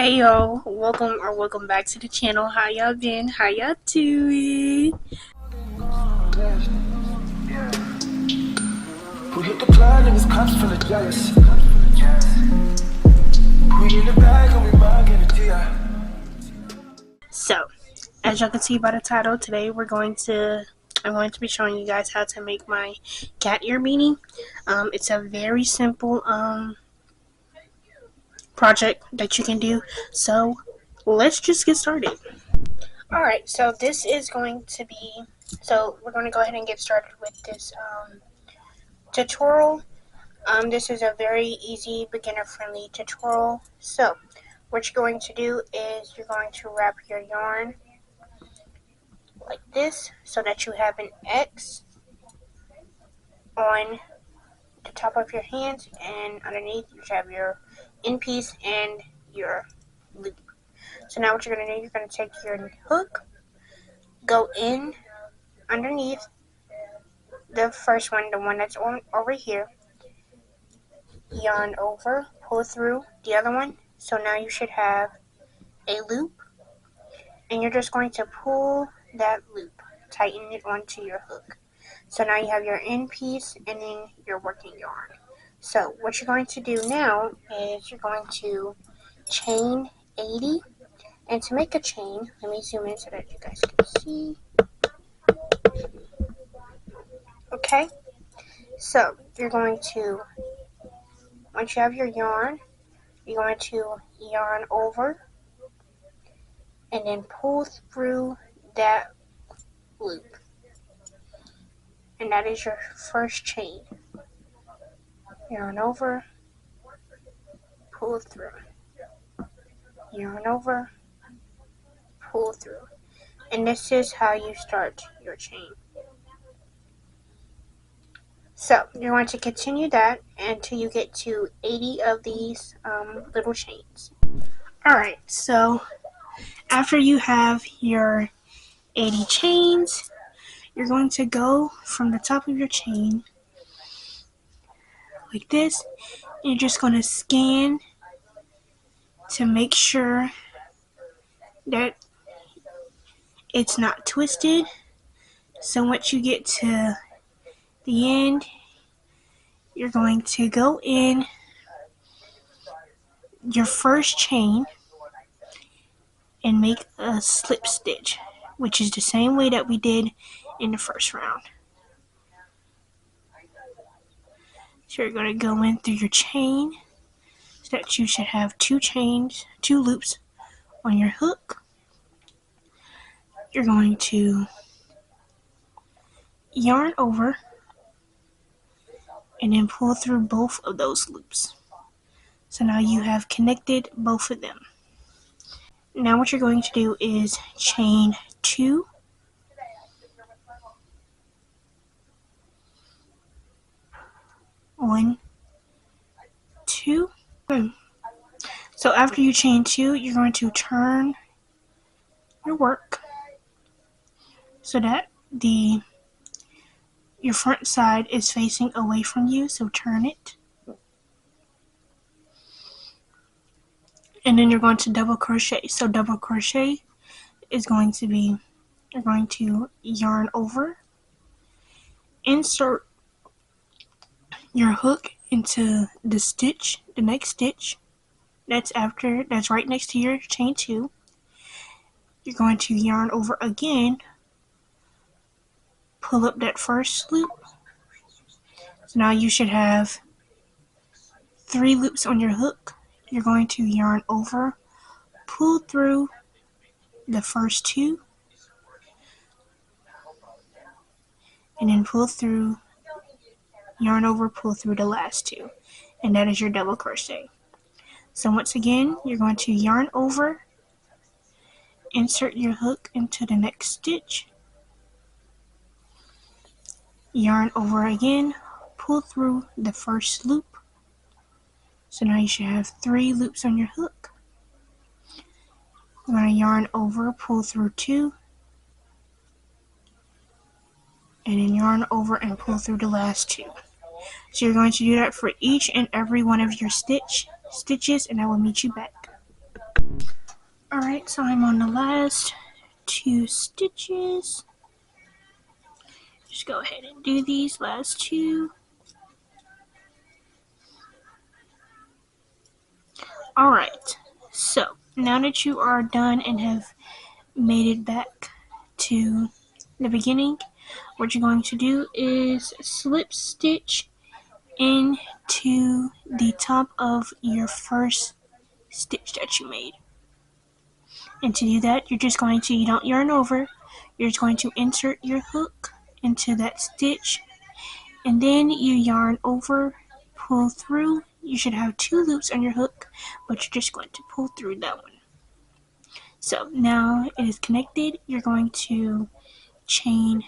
Hey yo, welcome back to the channel. How y'all been? How y'all doing? We hit the plan and it's cops full of jealous. We in the bag and we mugging it to ya. So, as y'all can see by the title, today I'm going to be showing you guys how to make my cat ear beanie. It's a very simple project that you can do. So, let's just get started. Alright, so this is going to be, we're going to go ahead and get started with this tutorial. This is a very easy beginner-friendly tutorial. So, what you're going to do is you're going to wrap your yarn like this so that you have an X on the top of your hands, and underneath you have your end piece and your loop. So now what you're going to do, you're going to take your hook, go in underneath the first one, the one that's on over here, yarn over, pull through the other one. So now you should have a loop, and you're just going to pull that loop, tighten it onto your hook. So now you have your end piece and then your working yarn. So what you're going to do now is you're going to chain 80. And to make a chain, let me zoom in so that you guys can see. Okay, so you're going to, once you have your yarn, you're going to yarn over and then pull through that loop. And that is your first chain. Yarn over, pull through. Yarn over, pull through. And this is how you start your chain. So you're going to continue that until you get to 80 of these little chains. Alright, so after you have your 80 chains, you're going to go from the top of your chain like this, and you're just going to scan to make sure that it's not twisted. So once you get to the end, you're going to go in your first chain and make a slip stitch, which is the same way that we did in the first round. So you're going to go in through your chain so that you should have two loops on your hook. You're going to yarn over and then pull through both of those loops. So now you have connected both of them. Now what you're going to do is chain 2. One, 2. Boom. So after you chain 2, you're going to turn your work so that your front side is facing away from you, so turn it. And then you're going to double crochet. So double crochet is going to be, you're going to yarn over, insert your hook into the next stitch. That's right next to your chain 2. You're going to yarn over again, pull up that first loop. So now you should have 3 loops on your hook. You're going to yarn over, pull through the first 2, and then pull through, yarn over, pull through the last 2, and that is your double crochet. So once again, you're going to yarn over, insert your hook into the next stitch, yarn over again, pull through the first loop. So now you should have 3 loops on your hook. You're going to yarn over, pull through 2, and then yarn over and pull through the last 2. So you're going to do that for each and every one of your stitches, and I will meet you back. Alright, so I'm on the last 2 stitches. Just go ahead and do these last 2. Alright, so now that you are done and have made it back to the beginning, what you're going to do is slip stitch into the top of your first stitch that you made. And to do that, you're just going to, you don't yarn over, you're just going to insert your hook into that stitch, and then you yarn over, pull through. You should have 2 loops on your hook, but you're just going to pull through that one. So now it is connected. You're going to chain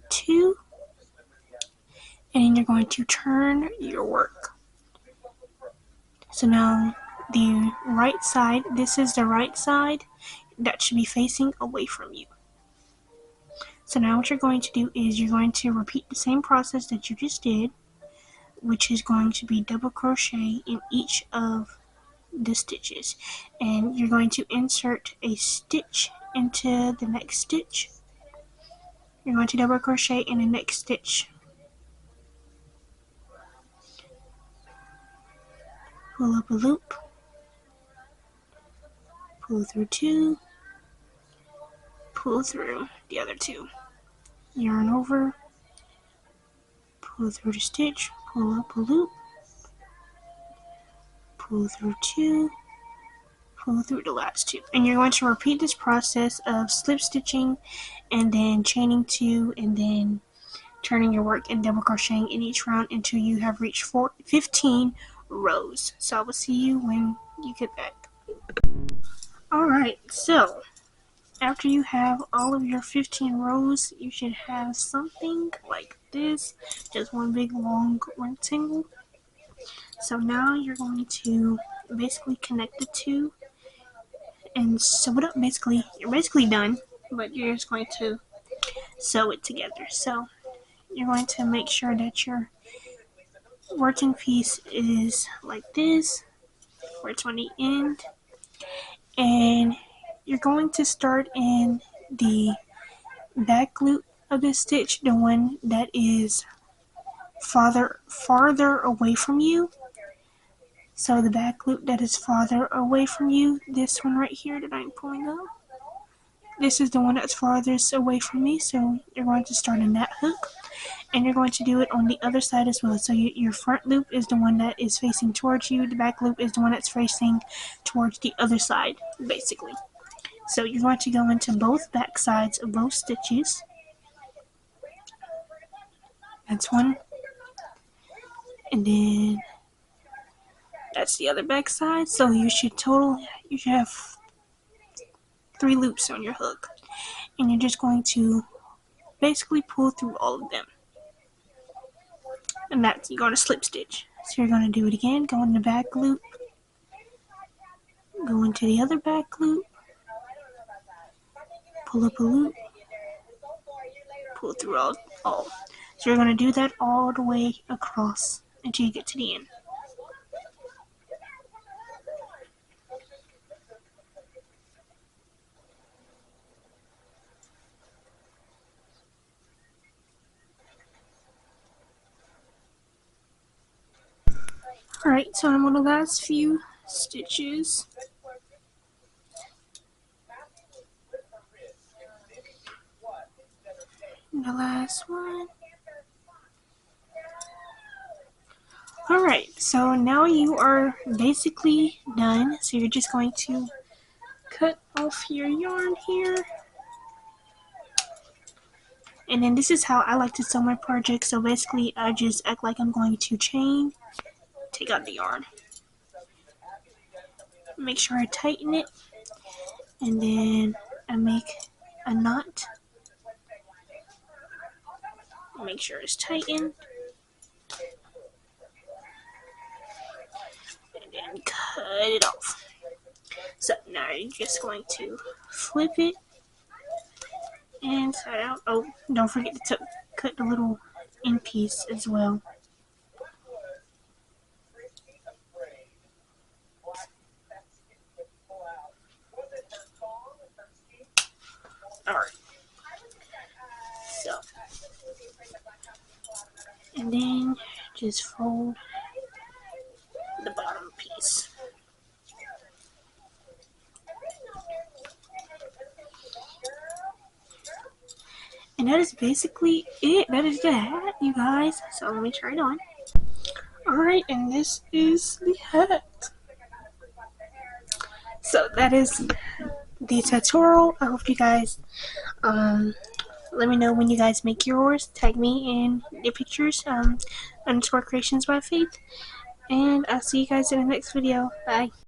2, and then you're going to turn your work. So now the right side, this is the right side that should be facing away from you. So now what you're going to do is you're going to repeat the same process that you just did, which is going to be double crochet in each of the stitches, and you're going to insert a stitch into the next stitch. You're going to double crochet in the next stitch, pull up a loop, pull through 2, pull through the other 2, yarn over, pull through the stitch, pull up a loop, pull through 2, pull through the last 2. And you're going to repeat this process of slip stitching and then chaining 2 and then turning your work and double crocheting in each round until you have reached 15 rows. So I will see you when you get back. Alright, so after you have all of your 15 rows, you should have something like this, just one big long rectangle. So now you're going to basically connect the 2 and sew it up. Basically, you're basically done, but you're just going to sew it together. So you're going to make sure that your working piece is like this, where it's on the end, and you're going to start in the back loop of the stitch, the one that is farther away from you. So the back loop that is farther away from you, this one right here that I'm pulling up, this is the one that's farthest away from me. So you're going to start in that hook, and you're going to do it on the other side as well. So your front loop is the one that is facing towards you, the back loop is the one that's facing towards the other side, basically. So you're going to go into both back sides of both stitches. That's one. And then that's the other back side. So you should have 3 loops on your hook. And you're just going to basically pull through all of them. And that's, you're going to slip stitch. So you're going to do it again, go in the back loop, go into the other back loop, pull up a loop, pull through all. So you're going to do that all the way across until you get to the end. Alright, so I'm on the last few stitches. And the last one. Alright, so now you are basically done. So you're just going to cut off your yarn here. And then this is how I like to sew my project. So basically I just act like I'm going to chain, take out the yarn, make sure I tighten it, and then I make a knot, make sure it's tightened, and then cut it off. So now you're just going to flip it inside out. Oh, don't forget to cut the little end piece as well. Alright. So, and then just fold the bottom piece. And that is basically it. That is the hat, you guys. So let me try it on. Alright, and this is the hat. So that is the tutorial. I hope you guys let me know when you guys make yours. Tag me in the pictures, _creations by Faith. And I'll see you guys in the next video. Bye.